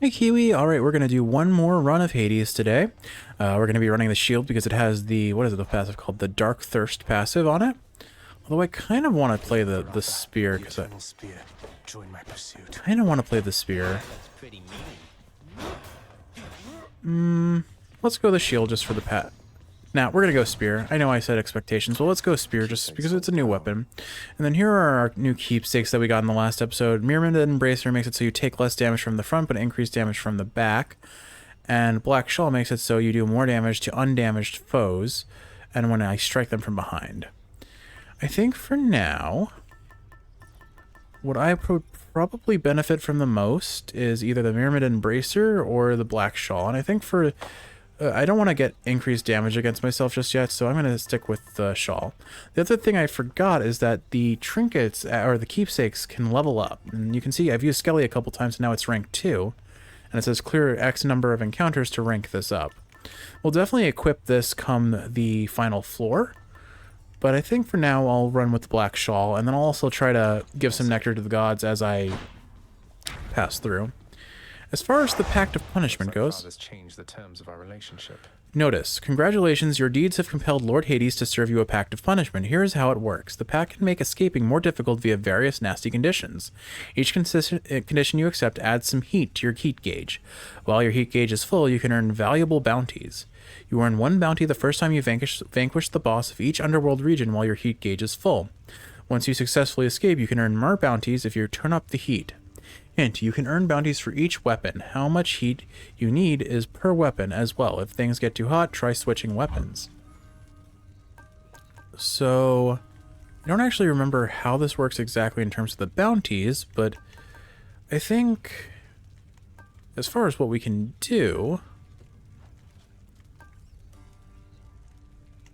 Hey Kiwi, alright, we're going to do one more run of Hades today. We're going to be running the shield because it has the, what is it, the passive called? The Dark Thirst passive on it. Although I kind of want to play the spear, because I kind of want to play the spear. Let's go the shield just for the pat. Now, we're going to go spear. I know I said expectations, but let's go spear just because it's a new weapon. And then here are our new keepsakes that we got in the last episode. Myriad Embracer makes it so you take less damage from the front, but increase damage from the back. And Black Shawl makes it so you do more damage to undamaged foes, and when I strike them from behind. I think for now, what I would probably benefit from the most is either the Myriad Embracer or the Black Shawl. And I think for... I don't want to get increased damage against myself just yet, so I'm going to stick with the shawl. The other thing I forgot is that the trinkets, or the keepsakes, can level up. And you can see I've used Skelly a couple times, and now it's rank 2. And it says clear X number of encounters to rank this up. We'll definitely equip this come the final floor. But I think for now I'll run with the Black Shawl, and then I'll also try to give some nectar to the gods as I pass through. As far as the Pact of Punishment goes, notice, congratulations, your deeds have compelled Lord Hades to serve you a Pact of Punishment. Here is how it works. The pact can make escaping more difficult via various nasty conditions. Each condition you accept adds some heat to your heat gauge. While your heat gauge is full, you can earn valuable bounties. You earn one bounty the first time you vanquish the boss of each underworld region while your heat gauge is full. Once you successfully escape, you can earn more bounties if you turn up the heat. Hint, you can earn bounties for each weapon. How much heat you need is per weapon as well. If things get too hot, try switching weapons. So, I don't actually remember how this works exactly in terms of the bounties, but I think as far as what we can do,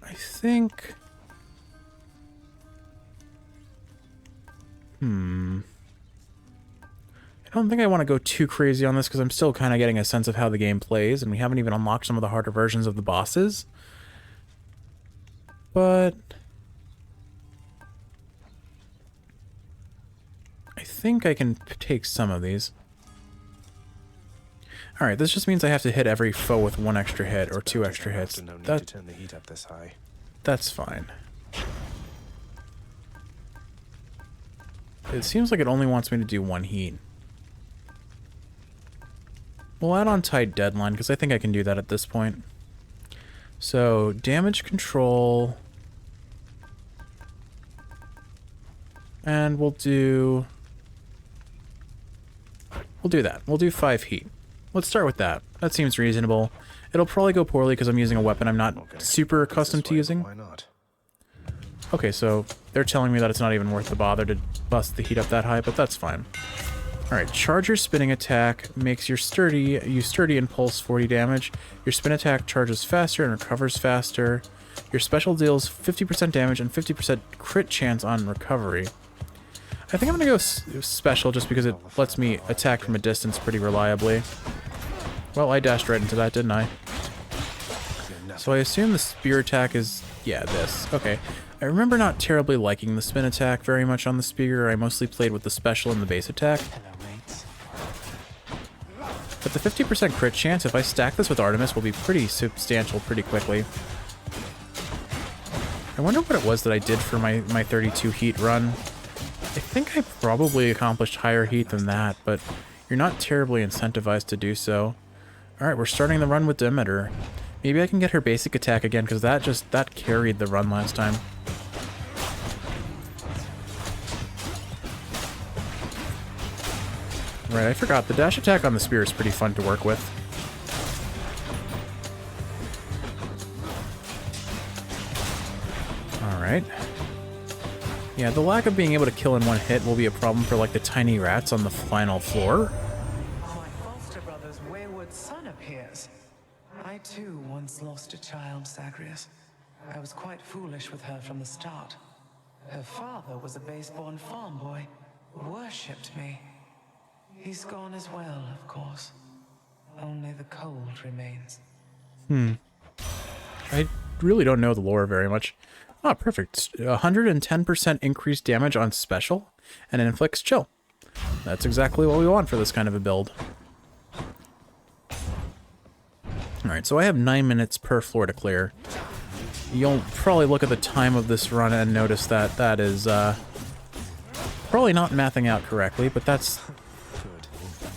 I think... I don't think I want to go too crazy on this because I'm still kind of getting a sense of how the game plays, and we haven't even unlocked some of the harder versions of the bosses. But I think I can take some of these. Alright, this just means I have to hit every foe with one extra hit or two extra hits. That's fine. It seems like it only wants me to do one heat. We'll add on tight deadline, because I think I can do that at this point. So, damage control. And we'll do that. We'll do 5 heat. Let's start with that. That seems reasonable. It'll probably go poorly because I'm using a weapon I'm not super accustomed to using. Why not? Okay, so they're telling me that it's not even worth the bother to bust the heat up that high, but that's fine. Alright, charge your spinning attack, makes your sturdy and pulse 40 damage. Your spin attack charges faster and recovers faster. Your special deals 50% damage and 50% crit chance on recovery. I think I'm going to go special just because it lets me attack from a distance pretty reliably. Well, I dashed right into that, didn't I? So I assume the spear attack is... yeah, this. Okay. I remember not terribly liking the spin attack very much on the spear. I mostly played with the special and the base attack. But the 50% crit chance, if I stack this with Artemis, will be pretty substantial pretty quickly. I wonder what it was that I did for my 32 heat run. I think I probably accomplished higher heat than that, but you're not terribly incentivized to do so. Alright, we're starting the run with Demeter. Maybe I can get her basic attack again, because that carried the run last time. Right, I forgot. The dash attack on the spear is pretty fun to work with. Alright. Yeah, the lack of being able to kill in one hit will be a problem for, like, the tiny rats on the final floor. My foster brother's wayward son appears. I too once lost a child, Zagreus. I was quite foolish with her from the start. Her father was a base-born farm boy, worshipped me. He's gone as well, of course. Only the cold remains. I really don't know the lore very much. Ah, perfect. 110% increased damage on special, and it inflicts chill. That's exactly what we want for this kind of a build. Alright, so I have 9 minutes per floor to clear. You'll probably look at the time of this run and notice that that is probably not mathing out correctly, but that's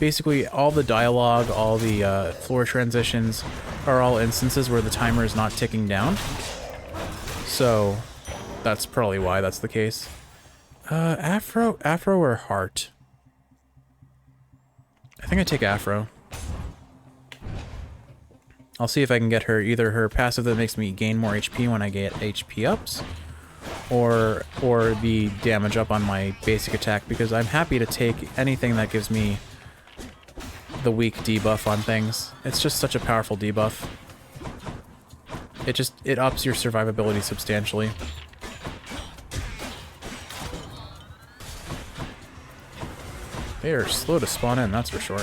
basically all the dialogue, all the floor transitions are all instances where the timer is not ticking down. So that's probably why that's the case. Afro or heart? I think I take Afro. I'll see if I can get her either her passive that makes me gain more HP when I get HP ups, or the damage up on my basic attack, because I'm happy to take anything that gives me the weak debuff on things. It's just such a powerful debuff. It ups your survivability substantially. They are slow to spawn in, that's for sure.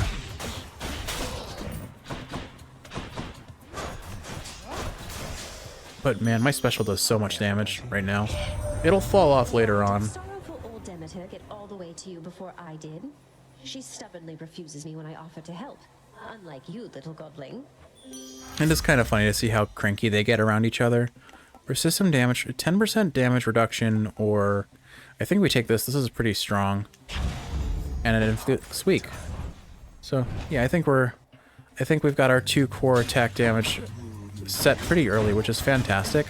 But man, my special does so much damage right now. It'll fall off later on. Sorrowful old Demeter get all the way to you before I did. She stubbornly refuses me when I offer to help. Unlike you, little godling. And it's kind of funny to see how cranky they get around each other. For system damage, 10% damage reduction, or I think we take this. This is pretty strong. And it inflicts weak. So yeah, I think we've got our 2 core attack damage set pretty early, which is fantastic.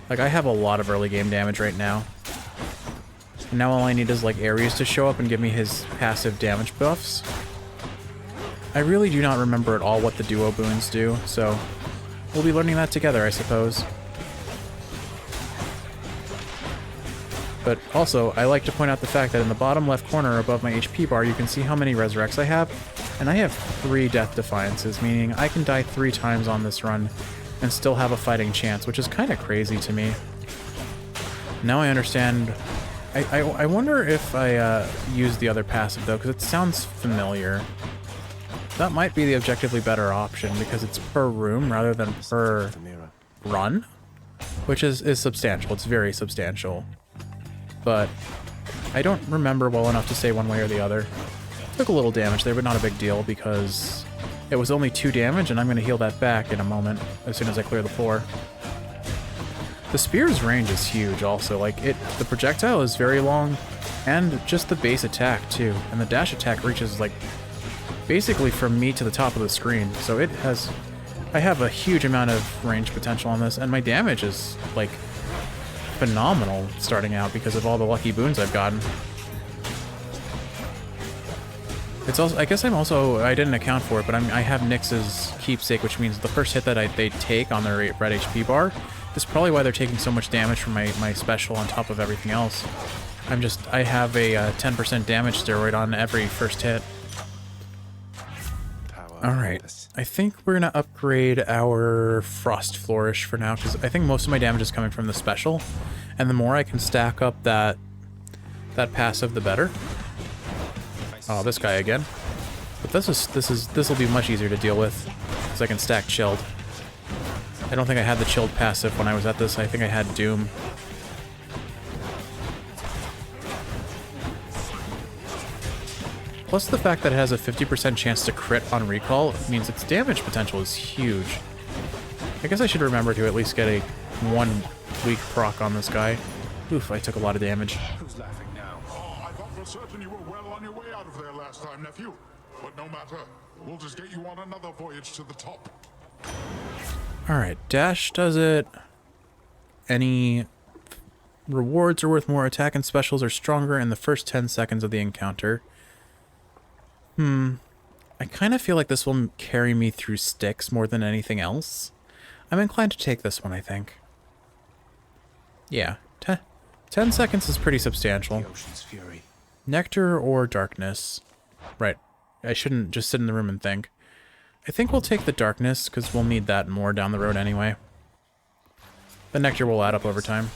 Like, I have a lot of early game damage right now. And now all I need is like Ares to show up and give me his passive damage buffs. I really do not remember at all what the duo boons do, so we'll be learning that together, I suppose. But also, I like to point out the fact that in the bottom left corner above my HP bar, you can see how many resurrects I have. And I have 3 Death Defiances, meaning I can die 3 times on this run and still have a fighting chance, which is kind of crazy to me. Now I understand. I wonder if I use the other passive, though, because it sounds familiar. That might be the objectively better option, because it's per room rather than per run, which is substantial. It's very substantial. But I don't remember well enough to say one way or the other. Took a little damage there, but not a big deal, because it was only 2 damage, and I'm going to heal that back in a moment as soon as I clear the floor. The spear's range is huge also. Like, the projectile is very long, and just the base attack too. And the dash attack reaches like basically from me to the top of the screen. So I have a huge amount of range potential on this, and my damage is like phenomenal starting out because of all the lucky boons I've gotten. It's also, I guess I didn't account for it, but I have Nyx's keepsake, which means the first hit that they take on their red HP bar is probably why they're taking so much damage from my special on top of everything else. I have a 10% damage steroid on every first hit. Alright, I think we're gonna upgrade our Frost Flourish for now, because I think most of my damage is coming from the special, and the more I can stack up that passive, the better. Oh, this guy again. But this will be much easier to deal with, because I can stack Chilled. I don't think I had the Chilled passive when I was at this. I think I had Doom. Plus the fact that it has a 50% chance to crit on recall means its damage potential is huge. I guess I should remember to at least get a 1 weak proc on this guy. Oof, I took a lot of damage. Who's laughing now? Oh, I thought for certain you were well on your way out of there last time, nephew. But no matter. We'll just get you on another voyage to the top. Alright, dash does it. Any rewards are worth more. Attack and specials are stronger in the first 10 seconds of the encounter. I kind of feel like this will carry me through sticks more than anything else. I'm inclined to take this one, I think. Yeah, 10 seconds is pretty substantial. The ocean's fury. Nectar or darkness? Right, I shouldn't just sit in the room and think. I think we'll take the darkness, because we'll need that more down the road anyway. The nectar will add up over time.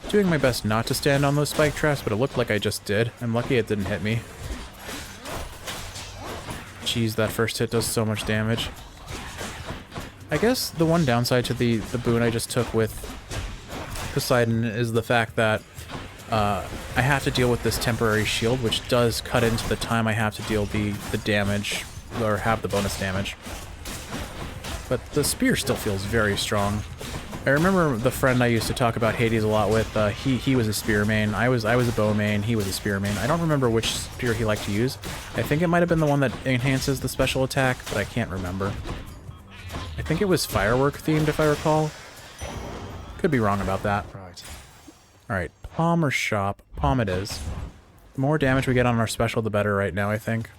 Doing my best not to stand on those spike traps, but it looked like I just did. I'm lucky it didn't hit me. Jeez, that first hit does so much damage. I guess the one downside to the boon I just took with Poseidon is the fact that I have to deal with this temporary shield, which does cut into the time I have to deal the damage, or have the bonus damage. But the spear still feels very strong. I remember the friend I used to talk about Hades a lot with, he was a spear main. I was a bow main, he was a spear main. I don't remember which spear he liked to use. I think it might have been the one that enhances the special attack, but I can't remember. I think it was firework themed, if I recall. Could be wrong about that. Right. Alright, palm or shop? Palm it is. The more damage we get on our special, the better right now, I think.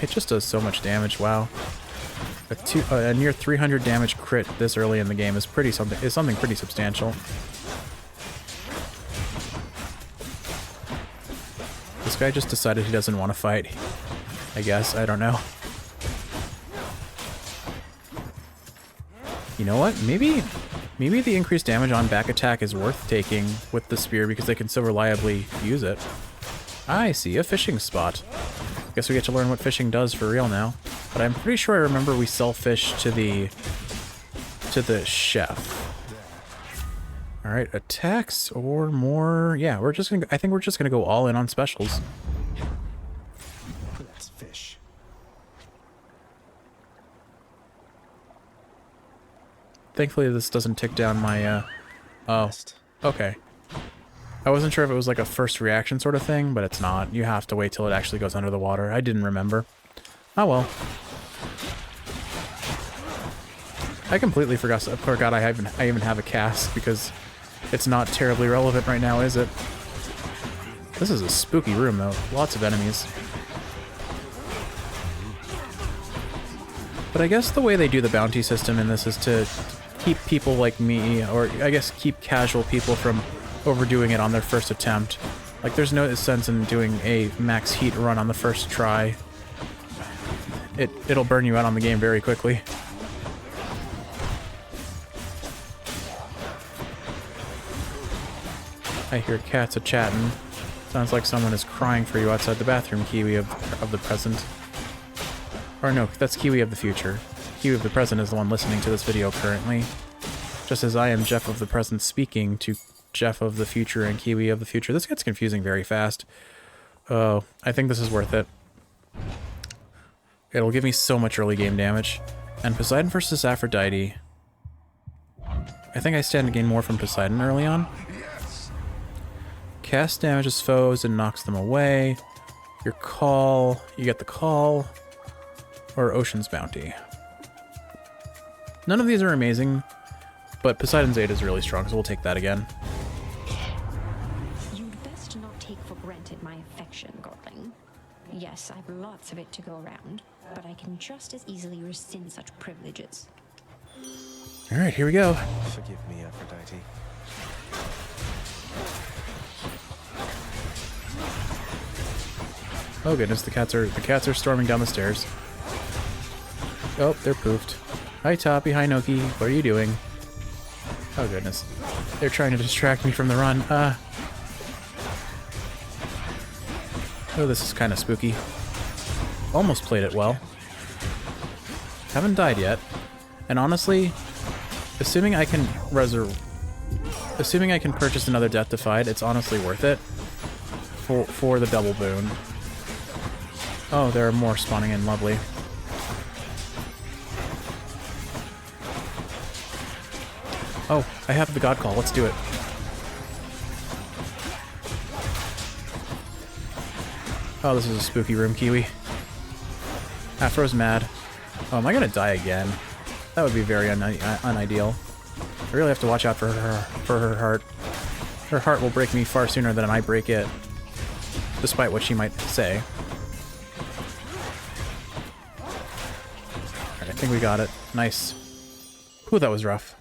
It just does so much damage, wow. A near 300 damage crit this early in the game is something pretty substantial. This guy just decided he doesn't want to fight. I guess, I don't know. You know what? Maybe the increased damage on back attack is worth taking with the spear because they can so reliably use it. I see a fishing spot. Guess we get to learn what fishing does for real now. But I'm pretty sure I remember we sell fish to the chef. Alright, attacks or more. Yeah, I think we're just gonna go all in on specials. Let's fish. Thankfully this doesn't tick down my oh. Okay. I wasn't sure if it was like a first reaction sort of thing, but it's not. You have to wait till it actually goes under the water. I didn't remember. Oh well. I completely forgot I even have a cast because it's not terribly relevant right now, is it? This is a spooky room though. Lots of enemies. But I guess the way they do the bounty system in this is to keep people like me, or I guess keep casual people from overdoing it on their first attempt. Like, there's no sense in doing a max heat run on the first try. It'll burn you out on the game very quickly. I hear cats a-chatting. Sounds like someone is crying for you outside the bathroom, Kiwi of the present. Or no, that's Kiwi of the future. Kiwi of the present is the one listening to this video currently. Just as I am Jeff of the present speaking to Jeff of the future and Kiwi of the future. This gets confusing very fast. Oh, I think this is worth it. It'll give me so much early game damage. And Poseidon versus Aphrodite. I think I stand to gain more from Poseidon early on. Cast damages foes and knocks them away. Your call, you get the call. Or Ocean's Bounty. None of these are amazing, but Poseidon's aid is really strong, so we'll take that again. You'd best not take for granted my affection, Godling. Yes, I've lots of it to go around, but I can just as easily rescind such privileges. Alright, here we go. Forgive me, Aphrodite. Oh goodness, the cats are storming down the stairs. Oh, they're poofed. Hi Toppy, hi Noki, what are you doing? Oh goodness. They're trying to distract me from the run. Oh, this is kind of spooky. Almost played it well. Haven't died yet. And honestly, assuming I can purchase another Death Defied, it's honestly worth it. For the double boon. Oh, there are more spawning in, lovely. Oh, I have the God Call, let's do it. Oh, this is a spooky room, Kiwi. Afro's mad. Oh, am I gonna die again? That would be very unideal. I really have to watch out for her heart. Her heart will break me far sooner than I break it. Despite what she might say. Alright, I think we got it. Nice. Ooh, that was rough.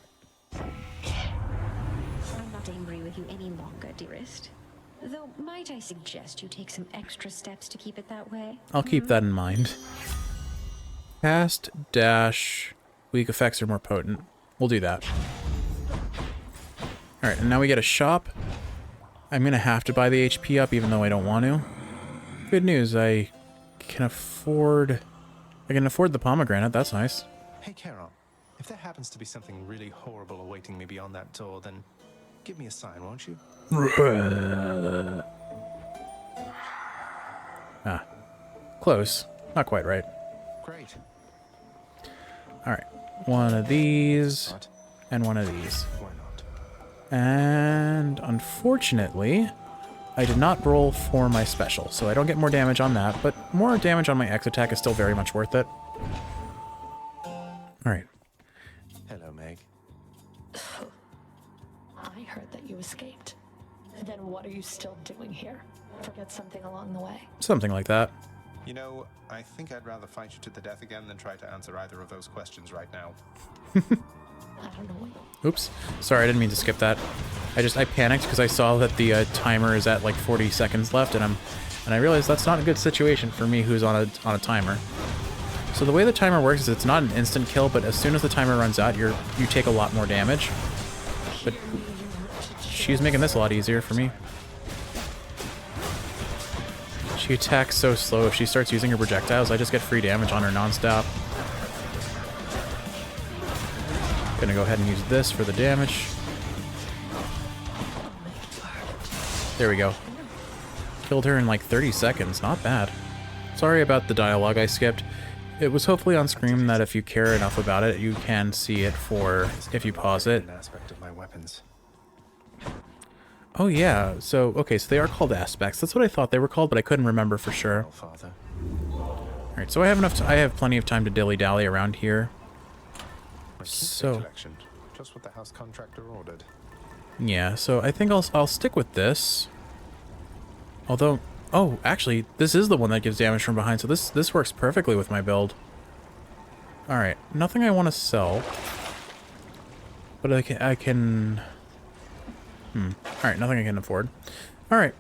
I'm not angry with you any longer, dearest. Though, might I suggest you take some extra steps to keep it that way? I'll keep that in mind. Cast, dash, weak effects are more potent. We'll do that. Alright, and now we get a shop. I'm gonna have to buy the HP up even though I don't want to. Good news, I can afford the pomegranate, that's nice. Hey, Charon. If there happens to be something really horrible awaiting me beyond that door, then give me a sign, won't you? Ah. Close. Not quite right. Great. Alright. One of these, What? and one of these. Why not? And unfortunately, I did not roll for my special, so I don't get more damage on that, but more damage on my X attack is still very much worth it. Alright. Hello, Meg. I heard that you escaped. Then what are you still doing here? Forget something along the way? Something like that. You know, I think I'd rather fight you to the death again than try to answer either of those questions right now. I don't know. Oops. Sorry, I didn't mean to skip that. I panicked because I saw that the timer is at like 40 seconds left, and I realized that's not a good situation for me who's on a timer. So the way the timer works is it's not an instant kill, but as soon as the timer runs out, you take a lot more damage. But she's making this a lot easier for me. She attacks so slow. If she starts using her projectiles, I just get free damage on her nonstop. Gonna go ahead and use this for the damage. There we go. Killed her in like 30 seconds. Not bad. Sorry about the dialogue I skipped. It was hopefully on screen that if you care enough about it, you can see it for if you pause it. An aspect of my weapons. Oh yeah, so, okay, so they are called aspects. That's what I thought they were called, but I couldn't remember for sure. Oh, Father. Alright, so I have plenty of time to dilly-dally around here. My So- keepsake collection. Just what the house contractor ordered. Yeah, so I think I'll stick with this. Although, oh, actually, this is the one that gives damage from behind, so this works perfectly with my build. Alright, nothing I want to sell. But I can... Alright, nothing I can afford. Alright,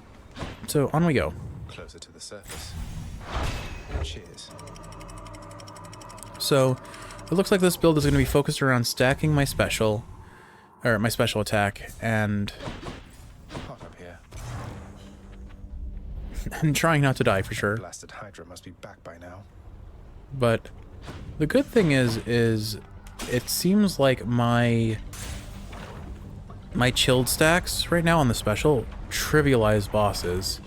so on we go. Closer to the surface. Cheers. So, it looks like this build is going to be focused around stacking my special, or my special attack, and Hot up here. trying not to die for sure. Blasted Hydra must be back by now. But the good thing is it seems like my chilled stacks right now on the special trivialize bosses.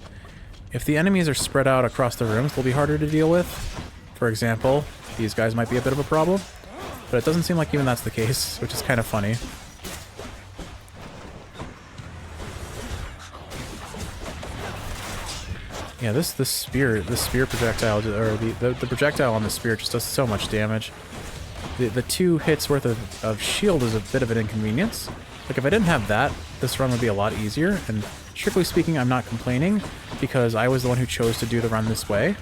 If the enemies are spread out across the rooms, they'll be harder to deal with. For example, these guys might be a bit of a problem, but it doesn't seem like even that's the case, which is kind of funny. Yeah, this spear projectile, or the projectile on the spear just does so much damage. The 2 hits worth of shield is a bit of an inconvenience. Like, if I didn't have that, this run would be a lot easier, and strictly speaking, I'm not complaining, because I was the one who chose to do the run this way.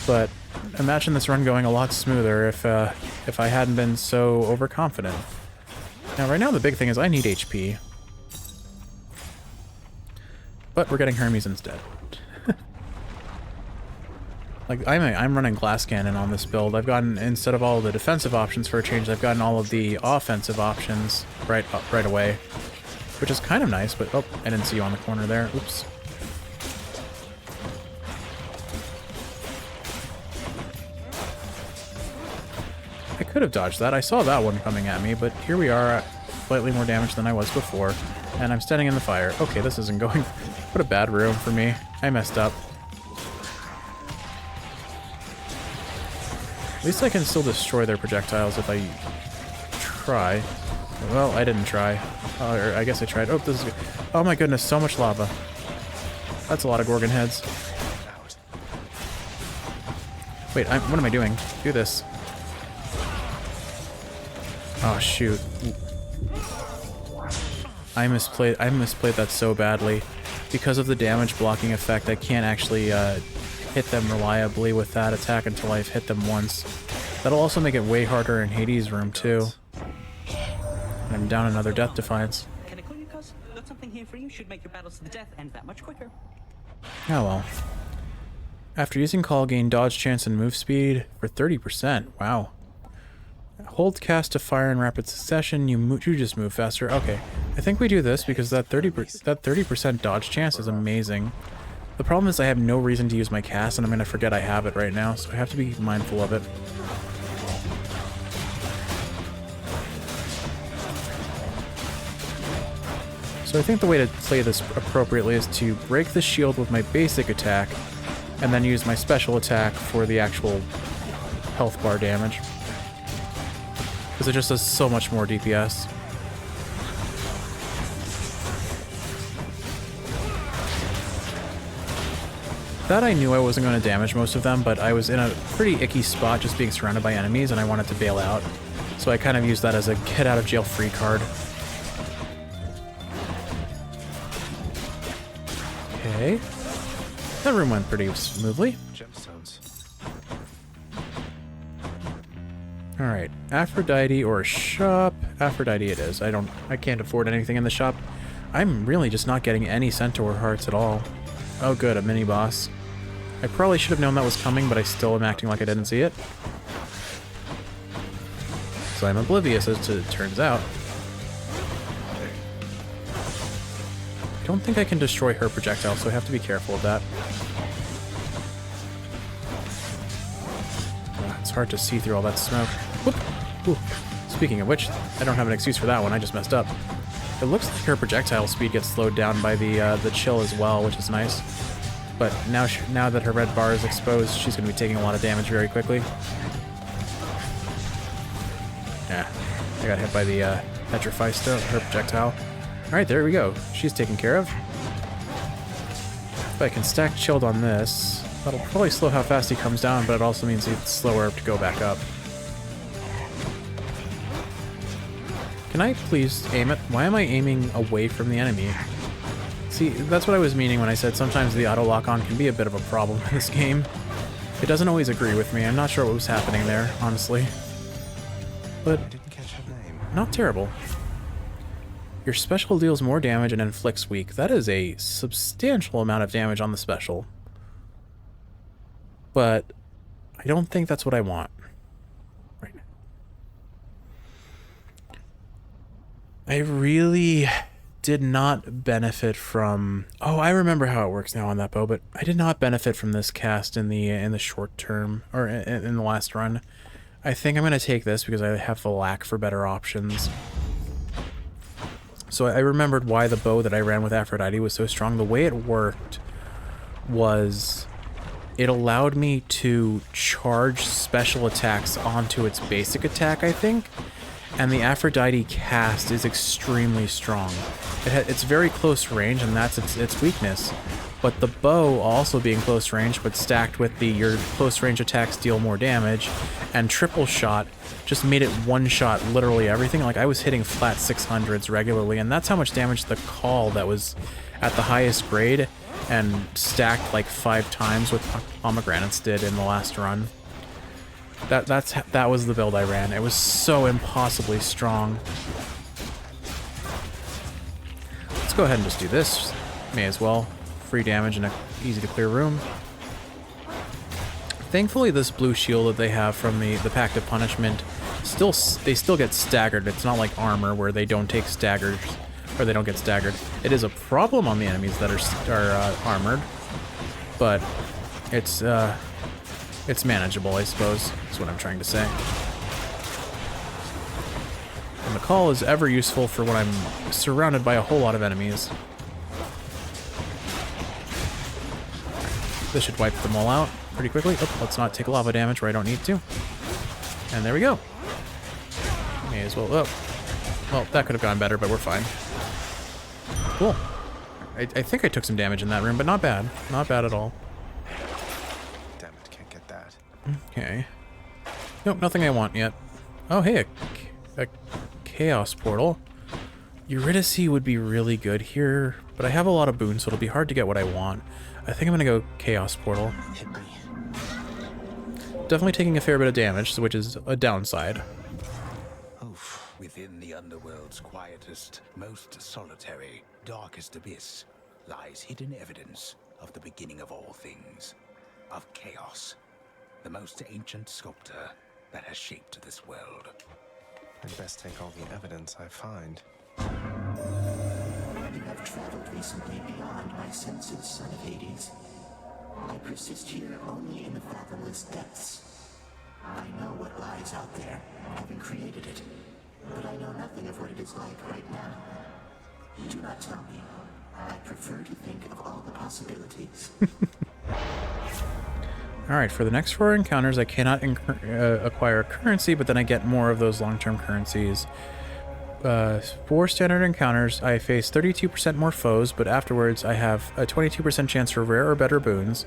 But imagine this run going a lot smoother if I hadn't been so overconfident. Now, right now, the big thing is I need HP. But we're getting Hermes instead. Like, I'm running Glass Cannon on this build. I've gotten, instead of all the defensive options for a change, I've gotten all of the offensive options right away. Which is kind of nice, but, oh, I didn't see you on the corner there. Oops. I could have dodged that. I saw that one coming at me, but here we are at slightly more damage than I was before. And I'm standing in the fire. Okay, this isn't going... What a bad room for me. I messed up. At least I can still destroy their projectiles if I try. Well, I didn't try. Or I guess I tried. Oh, this is good. Oh my goodness, so much lava. That's a lot of Gorgon heads. Wait, what am I doing? Do this. Oh, shoot. I misplayed that so badly. Because of the damage blocking effect, I can't actually hit them reliably with that attack until I've hit them once. That'll also make it way harder in Hades' room, too. And I'm down another Death Defiance. Can I call you, cuz? Got something here for you. Should make your battles to the death end that much quicker. Oh well. After using call, gain dodge chance and move speed for 30%. Wow. Hold cast to fire in rapid succession. You just move faster. Okay. I think we do this because that 30% dodge chance is amazing. The problem is I have no reason to use my cast, and I'm going to forget I have it right now, so I have to be mindful of it. So I think the way to play this appropriately is to break the shield with my basic attack, and then use my special attack for the actual health bar damage. Because it just does so much more DPS. That I knew I wasn't going to damage most of them, but I was in a pretty icky spot just being surrounded by enemies, and I wanted to bail out. So I kind of used that as a get-out-of-jail-free card. Okay. That room went pretty smoothly. Gemstones. Alright, Aphrodite or shop. Aphrodite it is. I can't afford anything in the shop. I'm really just not getting any Centaur hearts at all. Oh good, a mini-boss. I probably should have known that was coming, but I still am acting like I didn't see it. So I'm oblivious as it turns out. I don't think I can destroy her projectile, so I have to be careful of that. It's hard to see through all that smoke. Whoop. Ooh. Speaking of which, I don't have an excuse for that one, I just messed up. It looks like her projectile speed gets slowed down by the chill as well, which is nice. But now that her red bar is exposed, she's going to be taking a lot of damage very quickly. Yeah, I got hit by the Petrify Stone, her projectile. Alright, there we go. She's taken care of. If I can stack Chilled on this, that'll probably slow how fast he comes down, but it also means it's slower to go back up. Can I please aim it? Why am I aiming away from the enemy? See, that's what I was meaning when I said sometimes the auto lock-on can be a bit of a problem in this game. It doesn't always agree with me. I'm not sure what was happening there, honestly. But I didn't catch her name. not terrible. Your special deals more damage and inflicts weak. That is a substantial amount of damage on the special. But I don't think that's what I want right now. I really did not benefit from... Oh, I remember how it works now on that bow, but I did not benefit from this cast in the short term, or in the last run. I think I'm going to take this because I have the lack for better options. So I remembered why the bow that I ran with Aphrodite was so strong. The way it worked was it allowed me to charge special attacks onto its basic attack, I think. And the Aphrodite cast is extremely strong. It's very close range, and that's its weakness. But the bow also being close range, but stacked with your close range attacks deal more damage, and triple shot just made it one shot literally everything. Like I was hitting flat 600s regularly, and that's how much damage the call that was at the highest grade and stacked like 5 times with pomegranates did in the last run. That was the build I ran. It was so impossibly strong. Let's go ahead and just do this. May as well. Free damage in a easy to clear room. Thankfully, this blue shield that they have from the Pact of Punishment, they still get staggered. It's not like armor where they don't take staggers, or they don't get staggered. It is a problem on the enemies that are armored, but it's manageable, I suppose, is what I'm trying to say. And the call is ever useful for when I'm surrounded by a whole lot of enemies. This should wipe them all out pretty quickly. Oh, let's not take lava damage where I don't need to. And there we go. May as well... Oh. Well, that could have gone better, but we're fine. Cool. I think I took some damage in that room, but not bad. Not bad at all. Damn it, can't get that. Okay. Nope, nothing I want yet. Oh, hey, a Chaos Portal. Eurydice would be really good here, but I have a lot of boons, so it'll be hard to get what I want. I think I'm gonna go Chaos Portal. Hit me. Definitely taking a fair bit of damage, which is a downside. Oof. Within the underworld's quietest, most solitary, darkest abyss lies hidden evidence of the beginning of all things, of chaos, the most ancient sculptor that has shaped this world. I'd best take all the evidence I find. You have traveled recently beyond my senses, son of Hades. I persist here only in the fathomless depths. I know what lies out there, having created it, but I know nothing of what it is like right now. Do not tell me. I prefer to think of all the possibilities. Alright, for the next 4 encounters, I cannot acquire currency, but then I get more of those long-term currencies. 4 standard encounters, I face 32% more foes, but afterwards I have a 22% chance for rare or better boons.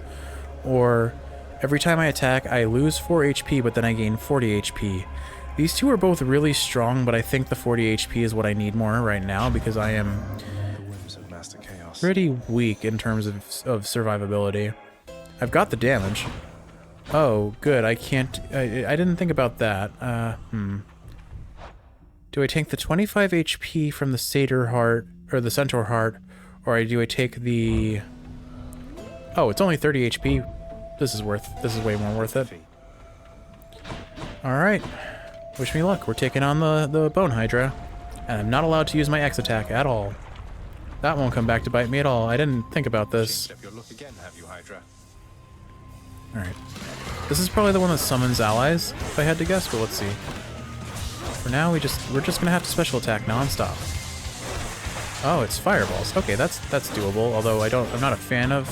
Or, every time I attack, I lose 4 HP, but then I gain 40 HP. These two are both really strong, but I think the 40 HP is what I need more right now, because I am pretty weak in terms of survivability. I've got the damage. Oh, good. I can't... I didn't think about that. Do I take the 25 HP from the Satyr Heart, or the Centaur Heart, or do I take the... Oh, it's only 30 HP. This is way more worth it. Alright. Wish me luck. We're taking on the Bone Hydra. And I'm not allowed to use my X attack at all. That won't come back to bite me at all. I didn't think about this. Alright. This is probably the one that summons allies, if I had to guess, but let's see. For now, we're just gonna have to special attack non-stop. Oh, it's fireballs. Okay, that's doable, although I'm not a fan of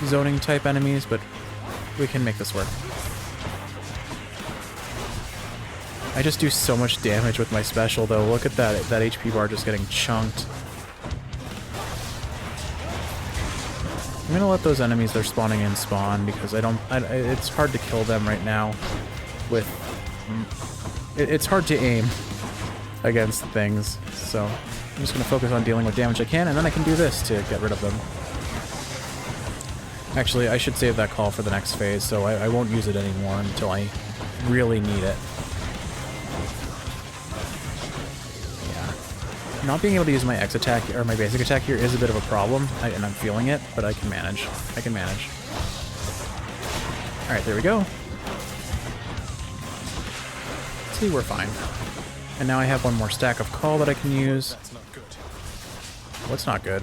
zoning type enemies, but we can make this work. I just do so much damage with my special though. Look at that HP bar just getting chunked. I'm gonna let those enemies they're spawning in spawn because it's hard to kill them right now with... It's hard to aim against things, so I'm just gonna focus on dealing with damage I can, and then I can do this to get rid of them. Actually, I should save that call for the next phase, so I won't use it anymore until I really need it. Not being able to use my X attack or my basic attack here is a bit of a problem, and I'm feeling it, but I can manage. Alright, there we go. See, we're fine. And now I have one more stack of call that I can use. That's not good. What's not good?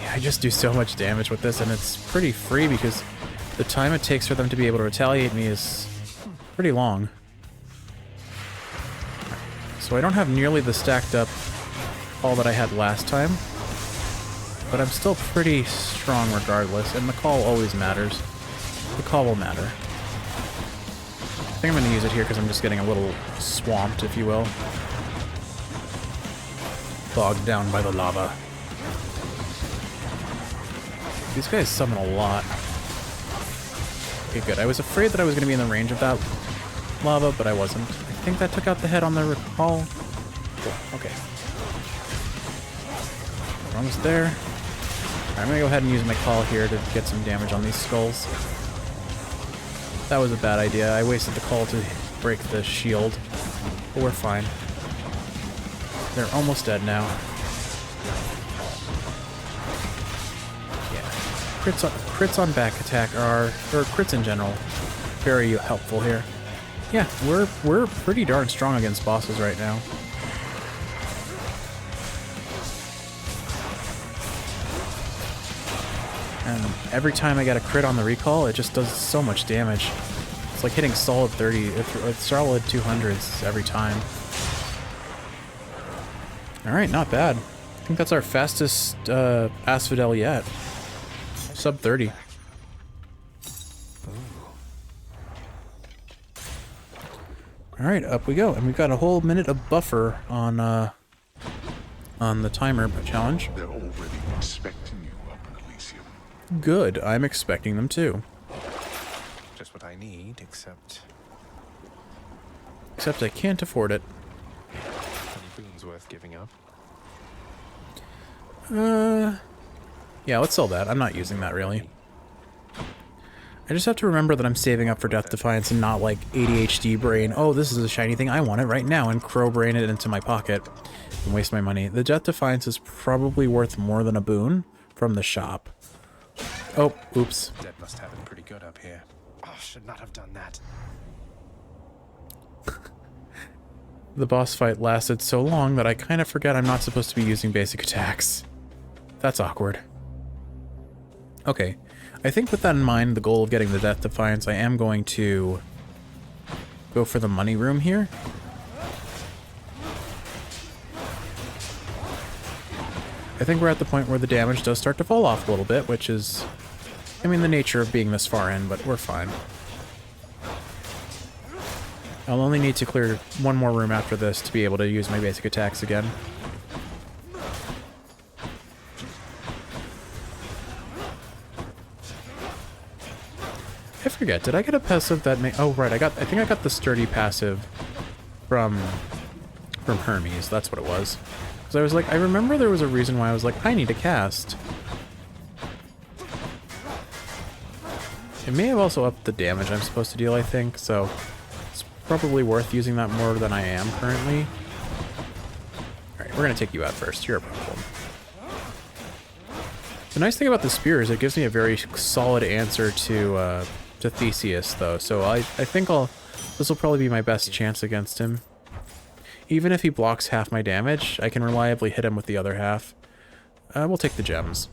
Yeah, I just do so much damage with this, and it's pretty free because the time it takes for them to be able to retaliate me is pretty long. So I don't have nearly the stacked up call that I had last time, but I'm still pretty strong regardless, and the call always matters. The call will matter. I think I'm going to use it here because I'm just getting a little swamped, if you will. Bogged down by the lava. These guys summon a lot. Okay, good. I was afraid that I was going to be in the range of that lava, but I wasn't. I think that took out the head on the recall. Cool. Okay. Almost there. Right, I'm gonna go ahead and use my call here to get some damage on these skulls. That was a bad idea. I wasted the call to break the shield, but we're fine. They're almost dead now. Yeah. Crits on back attack or crits in general, very helpful here. Yeah, we're pretty darn strong against bosses right now. And every time I get a crit on the recall, it just does so much damage. It's like hitting solid 30, it's solid 200s every time. Alright, not bad. I think that's our fastest Asphodel yet. Sub 30. Alright, up we go. And we've got a whole minute of buffer on the timer challenge. They're already expecting you up in Elysium. Good. I'm expecting them too. Just what I need, except I can't afford it. any boons worth giving up. Yeah, let's sell that. I'm not using that really. I just have to remember that I'm saving up for Death Defiance and not like ADHD brain. Oh, this is a shiny thing. I want it right now, and crow brain it into my pocket and waste my money. The Death Defiance is probably worth more than a boon from the shop. Oh, oops. Dead must have it pretty good up here. Oh, should not have done that. The boss fight lasted so long that I kind of forget I'm not supposed to be using basic attacks. That's awkward. Okay. I think with that in mind, the goal of getting the Death Defiance, I am going to go for the money room here. I think we're at the point where the damage does start to fall off a little bit, which is, I mean, the nature of being this far in, but we're fine. I'll only need to clear one more room after this to be able to use my basic attacks again. I forget, did I get a passive that may— oh right, I think I got the sturdy passive from Hermes, that's what it was. Because I was like, I remember there was a reason why I was like, I need to cast. It may have also upped the damage I'm supposed to deal, I think, so it's probably worth using that more than I am currently. Alright, we're gonna take you out first, you're a problem. The nice thing about the spear is it gives me a very solid answer to Theseus, though, so I think this will probably be my best chance against him. Even if he blocks half my damage, I can reliably hit him with the other half. We'll take the gems.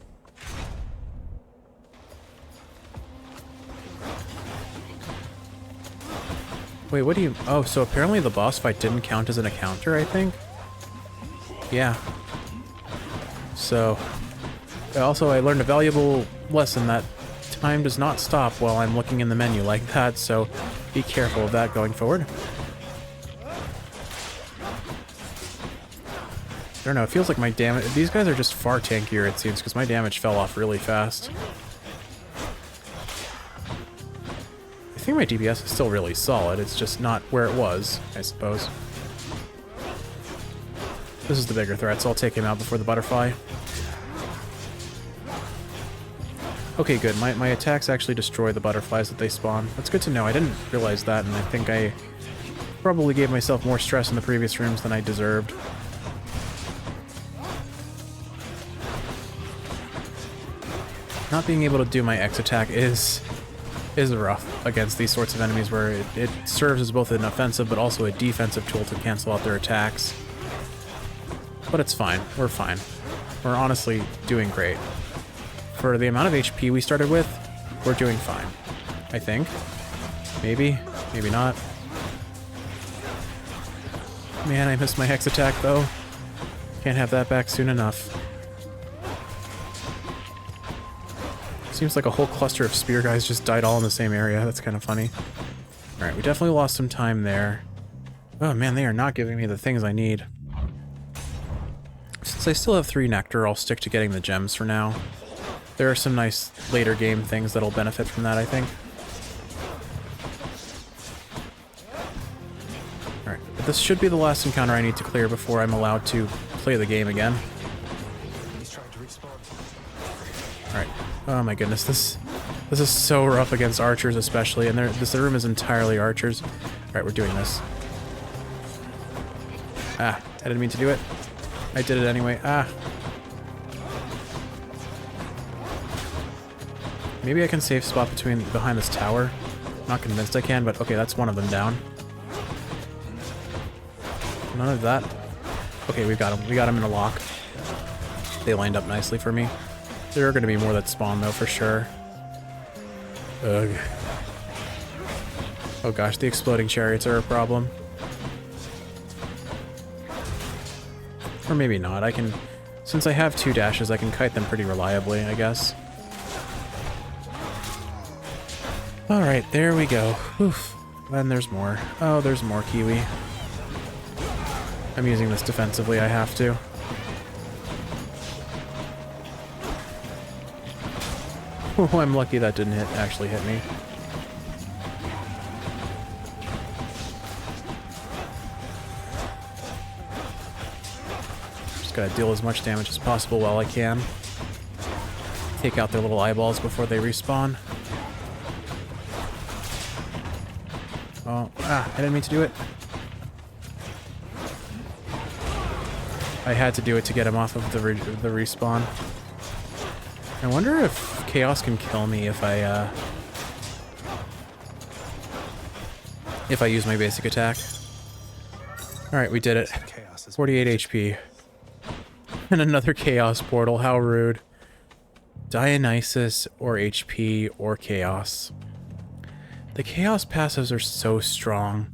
Wait, what do you— oh, so apparently the boss fight didn't count as an encounter, I think? Yeah. So, also I learned a valuable lesson that time does not stop while I'm looking in the menu like that, so be careful of that going forward. I don't know, it feels like my damage— these guys are just far tankier, it seems, because my damage fell off really fast. I think my DPS is still really solid, it's just not where it was, I suppose. This is the bigger threat, so I'll take him out before the butterfly. Okay, good. My attacks actually destroy the butterflies that they spawn. That's good to know. I didn't realize that, and I think I probably gave myself more stress in the previous rooms than I deserved. Not being able to do my X attack is rough against these sorts of enemies where it serves as both an offensive but also a defensive tool to cancel out their attacks. But it's fine. We're fine. We're honestly doing great. For the amount of HP we started with, we're doing fine. I think. Maybe. Maybe not. Man, I missed my Hex attack, though. Can't have that back soon enough. Seems like a whole cluster of spear guys just died all in the same area. That's kind of funny. Alright, we definitely lost some time there. Oh man, they are not giving me the things I need. Since I still have 3 nectar, I'll stick to getting the gems for now. There are some nice later game things that'll benefit from that, I think. Alright, but this should be the last encounter I need to clear before I'm allowed to play the game again. Alright. Oh my goodness, this is so rough against archers especially, and this room is entirely archers. Alright, we're doing this. Ah, I didn't mean to do it. I did it anyway. Ah. Maybe I can safe spot behind this tower. Not convinced I can, but okay, that's one of them down. None of that. Okay, we got him. We got him in a lock. They lined up nicely for me. There are going to be more that spawn, though, for sure. Ugh. Oh gosh, the exploding chariots are a problem. Or maybe not. I can... since I have 2 dashes, I can kite them pretty reliably, I guess. Alright, there we go. Oof. Then there's more. Oh, there's more Kiwi. I'm using this defensively, I have to. Oh, I'm lucky that didn't actually hit me. Just gotta deal as much damage as possible while I can. Take out their little eyeballs before they respawn. Oh, I didn't mean to do it. I had to do it to get him off of the respawn. I wonder if Chaos can kill me if I use my basic attack. Alright, we did it. 48 HP. And another Chaos portal, how rude. Dionysus, or HP, or Chaos. The Chaos passives are so strong.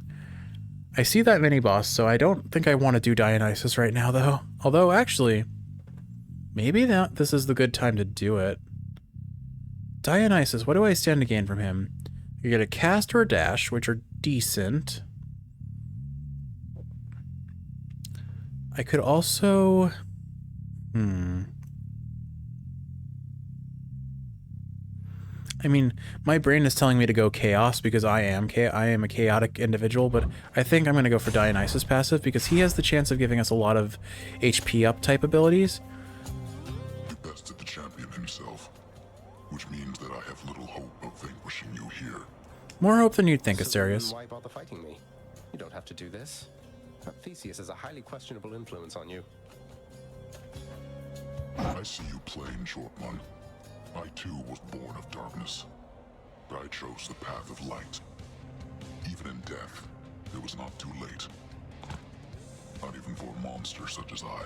I see that mini-boss, so I don't think I want to do Dionysus right now, though. Although, actually, Maybe this is the good time to do it. Dionysus, what do I stand to gain from him? You get a cast or a dash, which are decent. I could also... I mean, my brain is telling me to go Chaos because I am a chaotic individual, but I think I'm going to go for Dionysus passive because he has the chance of giving us a lot of HP up type abilities. You bested the champion himself, which means that I have little hope of vanquishing you here. More hope than you'd think, Asterius. Why bother fighting me? You don't have to do this. Theseus has a highly questionable influence on you. I see you plain, short one. I too was born of darkness, but I chose the path of light. Even in death, it was not too late. Not even for a monster such as I.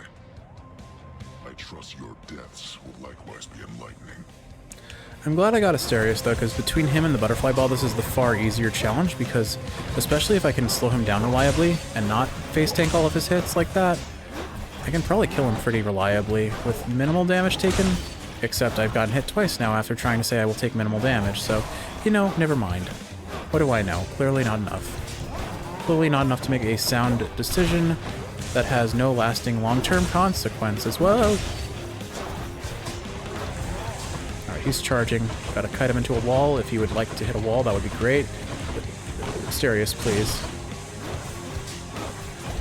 I trust your deaths will likewise be enlightening. I'm glad I got Asterius though, because between him and the butterfly ball, this is the far easier challenge, because especially if I can slow him down reliably and not face tank all of his hits like that, I can probably kill him pretty reliably with minimal damage taken. Except I've gotten hit twice now after trying to say I will take minimal damage, so, you know, never mind. What do I know? Clearly not enough. Clearly not enough to make a sound decision that has no lasting long-term consequences. Whoa! Alright, he's charging. Gotta kite him into a wall. If he would like to hit a wall, that would be great. Asterius, please.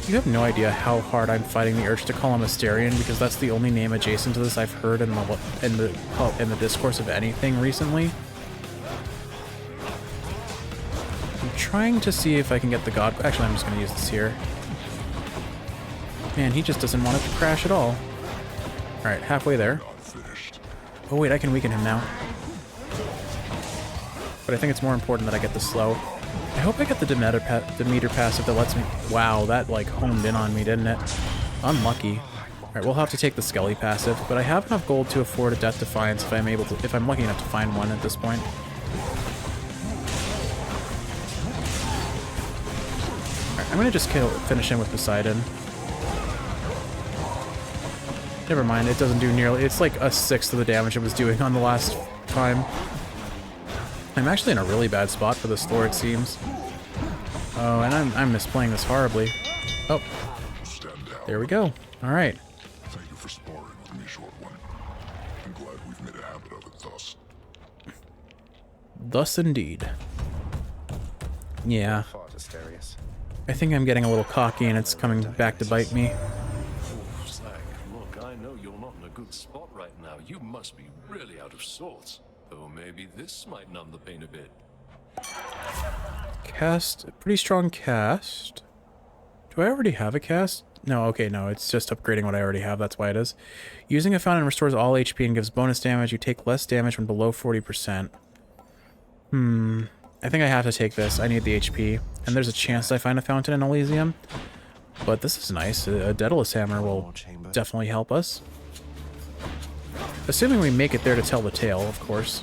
You have no idea how hard I'm fighting the urge to call him Asterion, because that's the only name adjacent to this I've heard in the discourse of anything recently. I'm trying to see if I can get the god... Actually, I'm just going to use this here. Man, he just doesn't want it to crash at all. Alright, halfway there. Oh wait, I can weaken him now. But I think it's more important that I get the slow. I hope I get the Demeter passive that lets me... Wow, that like homed in on me, didn't it? Unlucky. Alright, we'll have to take the Skelly passive, but I have enough gold to afford a Death Defiance if I'm lucky enough to find one at this point. Alright, I'm gonna just finish him with Poseidon. Never mind, it doesn't do nearly... It's like a sixth of the damage it was doing on the last time. I'm actually in a really bad spot for this floor, it seems. Oh, and I'm misplaying this horribly. Oh. There we go. Alright. Thank you for sparring with me, short one. I'm glad we've made a habit of it thus. Thus indeed. Yeah. I think I'm getting a little cocky and it's coming back to bite me. Look, I know you're not in a good spot right now. You must be really out of sorts. Though maybe this might numb the pain a bit. Cast, pretty strong cast. Do I already have a cast? No, okay, no, it's just upgrading what I already have, that's why it is. Using a fountain restores all HP and gives bonus damage. You take less damage when below 40%. I think I have to take this. I need the HP. And there's a chance I find a fountain in Elysium. But this is nice. A Daedalus Hammer will definitely help us. Assuming we make it there to tell the tale, of course.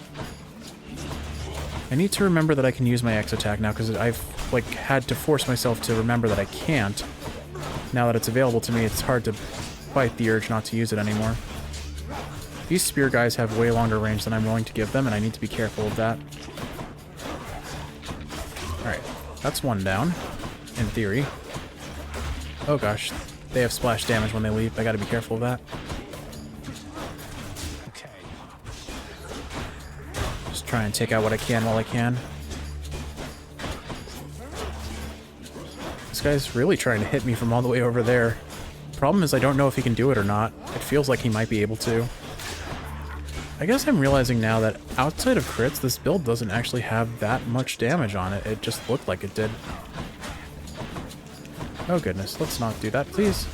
I need to remember that I can use my X attack now, because I've like had to force myself to remember that I can't. Now that it's available to me, it's hard to fight the urge not to use it anymore. These spear guys have way longer range than I'm willing to give them, and I need to be careful of that. Alright, that's one down, in theory. Oh gosh, they have splash damage when they leave. I gotta be careful of that. Try and take out what I can while I can. This guy's really trying to hit me from all the way over there. Problem is I don't know if he can do it or not. It feels like he might be able to. I guess I'm realizing now that outside of crits, this build doesn't actually have that much damage on it. It just looked like it did. Oh goodness, let's not do that, please.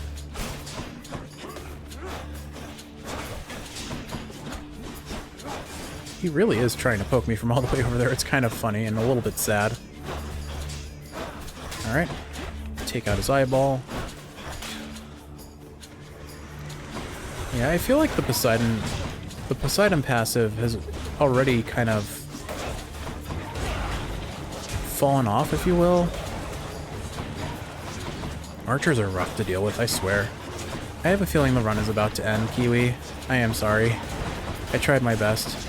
He really is trying to poke me from all the way over there. It's kind of funny and a little bit sad. Alright. Take out his eyeball. Yeah, I feel like the Poseidon passive has already kind of fallen off, if you will. Archers are rough to deal with, I swear. I have a feeling the run is about to end, Kiwi. I am sorry. I tried my best.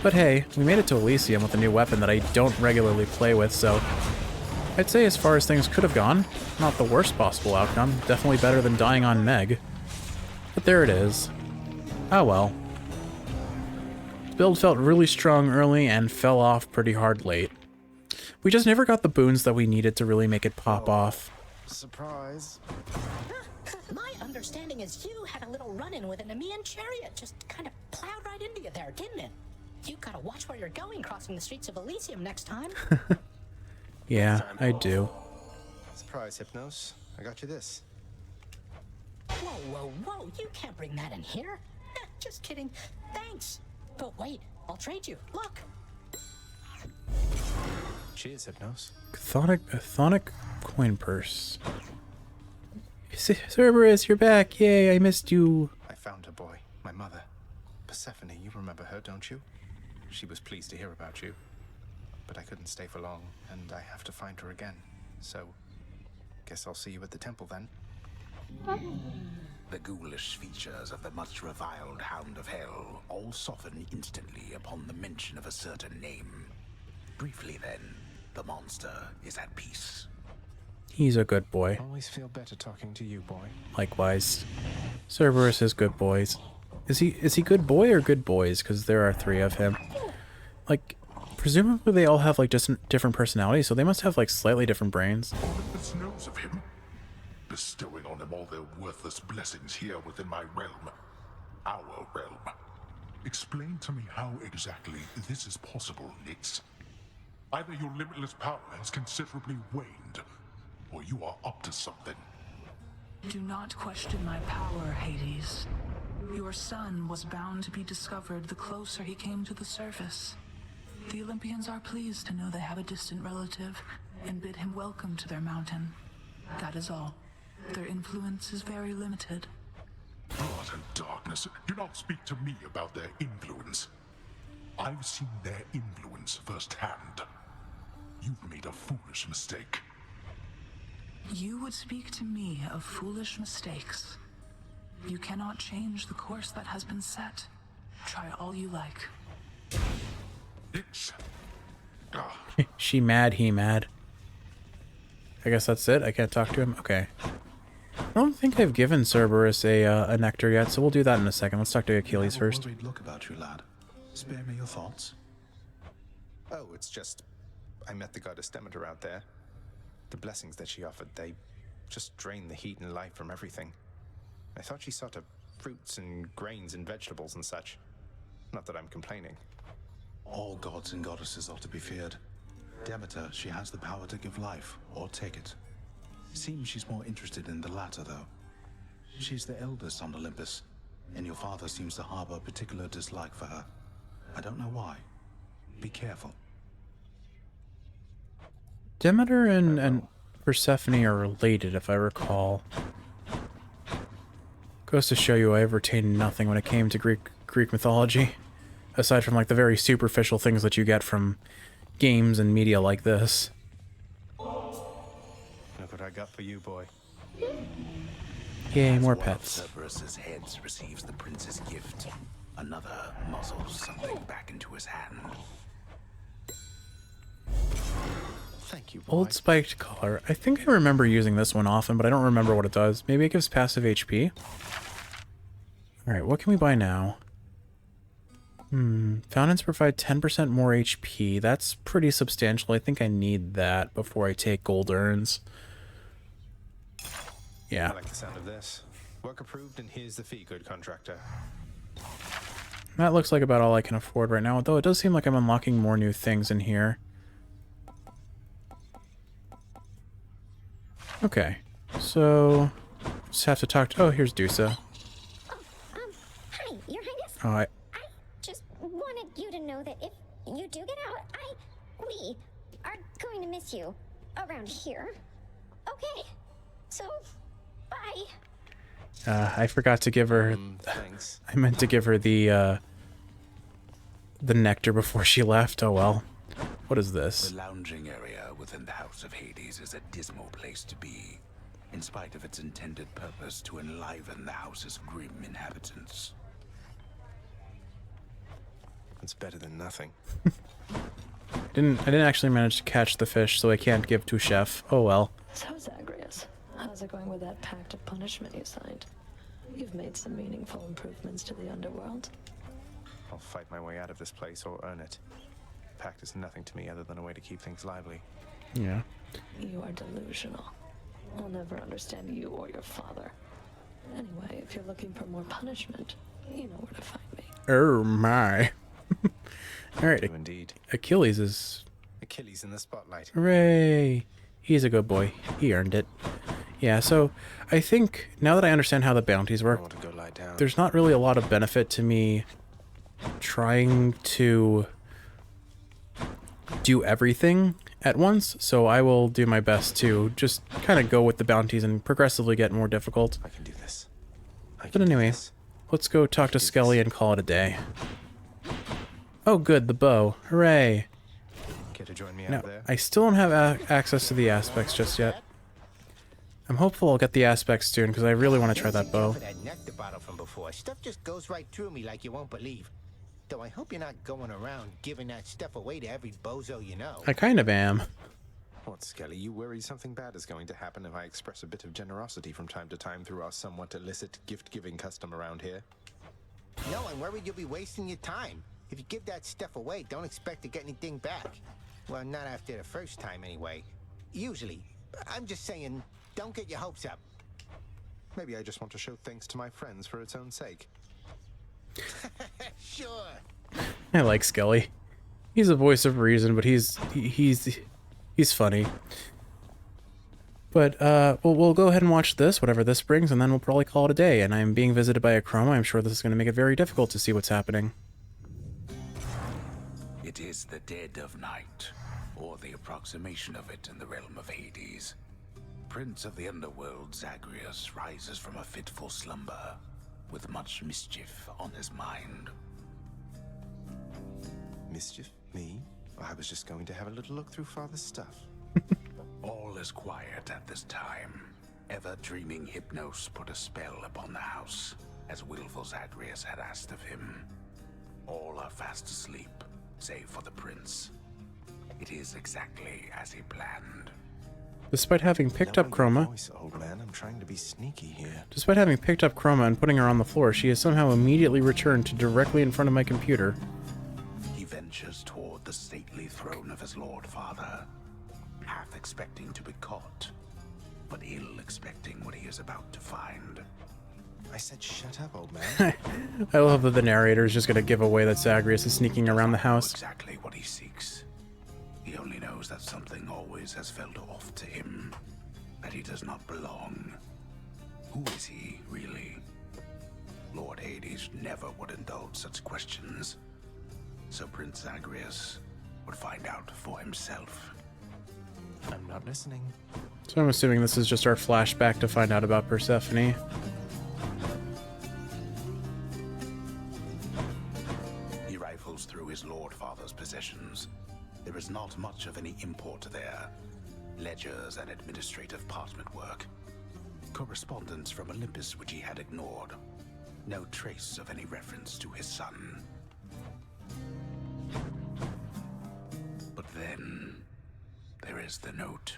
But hey, we made it to Elysium with a new weapon that I don't regularly play with, so I'd say as far as things could have gone, not the worst possible outcome. Definitely better than dying on Meg. But there it is. Oh well. The build felt really strong early and fell off pretty hard late. We just never got the boons that we needed to really make it pop off. Surprise. My understanding is you had a little run-in with an Nemean chariot. Just kind of plowed right into you there, didn't it? You gotta watch where you're going crossing the streets of Elysium next time. Yeah, I do. Surprise, Hypnos. I got you this. Whoa, whoa, whoa. You can't bring that in here. Just kidding. Thanks. But wait, I'll trade you. Look. Cheers, Hypnos. Chthonic coin purse. Cerberus, you're back. Yay, I missed you. I found her, boy. My mother. Persephone, you remember her, don't you? She was pleased to hear about you. But I couldn't stay for long, and I have to find her again. So, guess I'll see you at the temple then. The ghoulish features of the much reviled Hound of Hell all soften instantly upon the mention of a certain name. Briefly then, the monster is at peace. He's a good boy. Always feel better talking to you, boy. Likewise. Cerberus is good boys. Is he good boy or good boys? Because there are 3 of him. Like, presumably they all have like just different personalities, so they must have like slightly different brains. Olympus knows of him, bestowing on him all their worthless blessings here within my realm. Our realm. Explain to me how exactly this is possible, Nix. Either your limitless power has considerably waned, or you are up to something. Do not question my power, Hades. Your son was bound to be discovered the closer he came to the surface. The Olympians are pleased to know they have a distant relative and bid him welcome to their mountain. That is all. Their influence is very limited. Blood and darkness. Do not speak to me about their influence. I've seen their influence firsthand. You've made a foolish mistake. You would speak to me of foolish mistakes. You cannot change the course that has been set. Try all you like. It's... She mad, he mad. I guess that's it? I can't talk to him? Okay. I don't think I've given Cerberus a nectar yet, so we'll do that in a second. Let's talk to Achilles first. Worried look about you, lad. Spare me your thoughts. Oh, it's just... I met the goddess Demeter out there. The blessings that she offered, they just drain the heat and life from everything. I thought she sought to fruits and grains and vegetables and such. Not that I'm complaining. All gods and goddesses are to be feared. Demeter, she has the power to give life, or take it. Seems she's more interested in the latter, though. She's the eldest on Olympus, and your father seems to harbor a particular dislike for her. I don't know why. Be careful. Demeter and Persephone are related, if I recall. Goes to show you I've retained nothing when it came to Greek mythology. Aside from like the very superficial things that you get from games and media like this. Look what I got for you, boy. Yay, more As one of pets. Cerberus's heads receives the prince's gift, another muzzles something back into his hand. Thank you, boy. Old spiked collar. I think I remember using this one often, but I don't remember what it does. Maybe it gives passive HP. Alright, what can we buy now? Fountains provide 10% more HP. That's pretty substantial. I think I need that before I take gold urns. Yeah. I like the sound of this. Work approved, and here's the fee, good contractor. That looks like about all I can afford right now, although it does seem like I'm unlocking more new things in here. Okay, so just have to talk to... Oh, here's Dusa. Hi, Your Highness. Oh, I just wanted you to know that if you do get out, we are going to miss you around here. Okay, so bye. I forgot to give her... Thanks. I meant to give her the nectar before she left. Oh well. What is this? The lounging area within the House of Hades is a dismal place to be. in spite of its intended purpose to enliven the house's grim inhabitants. It's better than nothing. I didn't actually manage to catch the fish, so I can't give to Chef. Oh well. So, Zagreus, how's it going with that pact of punishment you signed? You've made some meaningful improvements to the underworld. I'll fight my way out of this place or earn it. Pact is nothing to me other than a way to keep things lively. Yeah. You are delusional. I'll never understand you or your father. Anyway, if you're looking for more punishment, you know where to find me. Oh my. Alright, Indeed. Achilles is... Achilles in the spotlight. Hooray! He's a good boy. He earned it. Yeah, so I think now that I understand how the bounties work, I want to go lie down. there's not really a lot of benefit to me trying to do everything at once, so I will do my best to just kind of go with the bounties and progressively get more difficult. I can do this. But anyway, let's go talk to Skelly and call it a day. Oh good, the bow. Hooray! Care to join me Now, out there? I still don't have access to the aspects just yet. I'm hopeful I'll get the aspects soon, because I really want to try that bow. That nectar bottle from before. Stuff just goes right through me like you won't believe. Though I hope you're not going around giving that stuff away to every bozo you know. I kind of am. What, Skelly? You worry something bad is going to happen if I express a bit of generosity from time to time through our somewhat illicit gift-giving custom around here? No, I'm worried you'll be wasting your time. If you give that stuff away, don't expect to get anything back. Well, not after the first time anyway. Usually. I'm just saying, don't get your hopes up. Maybe I just want to show thanks to my friends for its own sake. Sure. I like Skelly. He's a voice of reason, but he's funny. But we'll go ahead and watch this, whatever this brings, and then we'll probably call it a day. And I'm being visited by a chroma. I'm sure this is going to make it very difficult to see what's happening. It is the dead of night, or the approximation of it in the realm of Hades. Prince of the underworld Zagreus rises from a fitful slumber, with much mischief on his mind. Mischief? Me? I was just going to have a little look through Father's stuff. All is quiet at this time. Ever-dreaming Hypnos put a spell upon the house, as willful Zagreus had asked of him. All are fast asleep, save for the prince. It is exactly as he planned. Despite having picked up Chroma, Old man, I'm trying to be sneaky here. despite having picked up Chroma and putting her on the floor, she has somehow immediately returned to directly in front of my computer. He ventures toward the stately throne of his lord father, half expecting to be caught, but ill expecting what he is about to find. I said shut up, old man. I love that the narrator is just going to give away that Zagreus is sneaking around the house. Exactly what he seeks. He only knows that something always has felt off to him, that he does not belong. Who is he, really? Lord Hades never would indulge such questions, so Prince Zagreus would find out for himself. I'm not listening. So I'm assuming this is just our flashback to find out about Persephone. He rifles through his lord father's possessions. There is not much of any import there. Ledgers and administrative parchment work. Correspondence from Olympus which he had ignored. No trace of any reference to his son. But then, there is the note.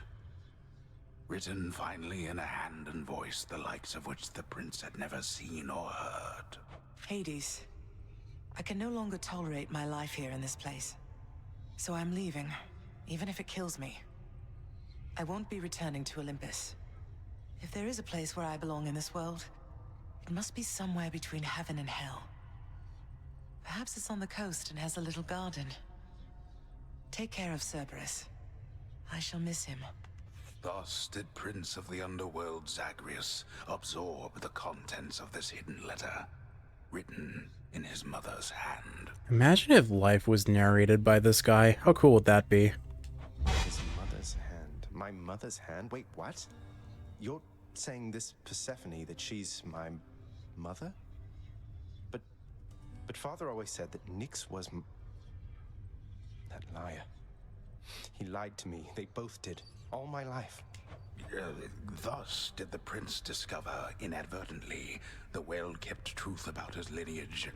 Written finally in a hand and voice the likes of which the prince had never seen or heard. Hades, I can no longer tolerate my life here in this place. So I'm leaving, even if it kills me. I won't be returning to Olympus. If there is a place where I belong in this world, it must be somewhere between heaven and hell. Perhaps it's on the coast and has a little garden. Take care of Cerberus. I shall miss him. Thus did Prince of the Underworld Zagreus absorb the contents of this hidden letter, written in his mother's hand. Imagine if life was narrated by this guy. How cool would that be? His mother's hand. My mother's hand? Wait, what? You're saying this Persephone, that she's my mother? But Father always said that Nyx was that liar. He lied to me. They both did. All my life. Thus did the prince discover, inadvertently, the well-kept truth about his lineage.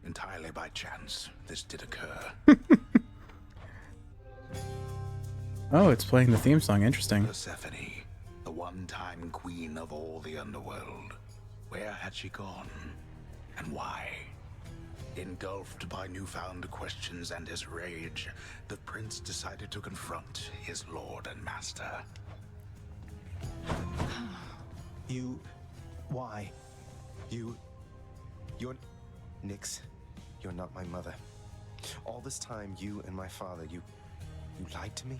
Entirely by chance, this did occur. Oh, it's playing the theme song. Interesting. Persephone, the one-time queen of all the underworld. Where had she gone? And why? Engulfed by newfound questions and his rage, the prince decided to confront his lord and master. Why? You're... Nix, you're not my mother. All this time, you and my father, you lied to me?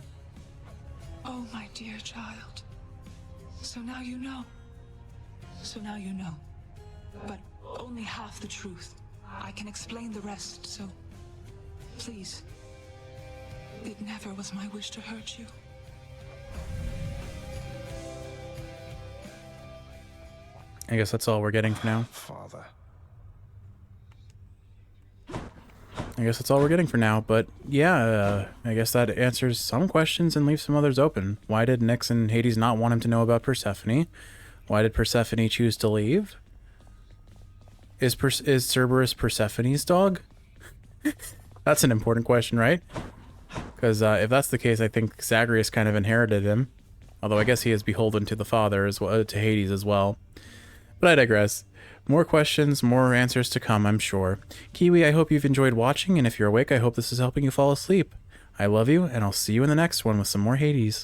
Oh, my dear child. So now you know. So now you know. But only half the truth. I can explain the rest, so... Please. It never was my wish to hurt you. I guess that's all we're getting for now. Father. I guess that's all we're getting for now, but yeah, I guess that answers some questions and leaves some others open. Why did Nyx and Hades not want him to know about Persephone? Why did Persephone choose to leave? Is Cerberus Persephone's dog? That's an important question, right? Because if that's the case, I think Zagreus kind of inherited him. Although I guess he is beholden to the father as well, to Hades as well. But I digress. More questions, more answers to come, I'm sure. Kiwi, I hope you've enjoyed watching, and if you're awake, I hope this is helping you fall asleep. I love you, and I'll see you in the next one with some more Hades.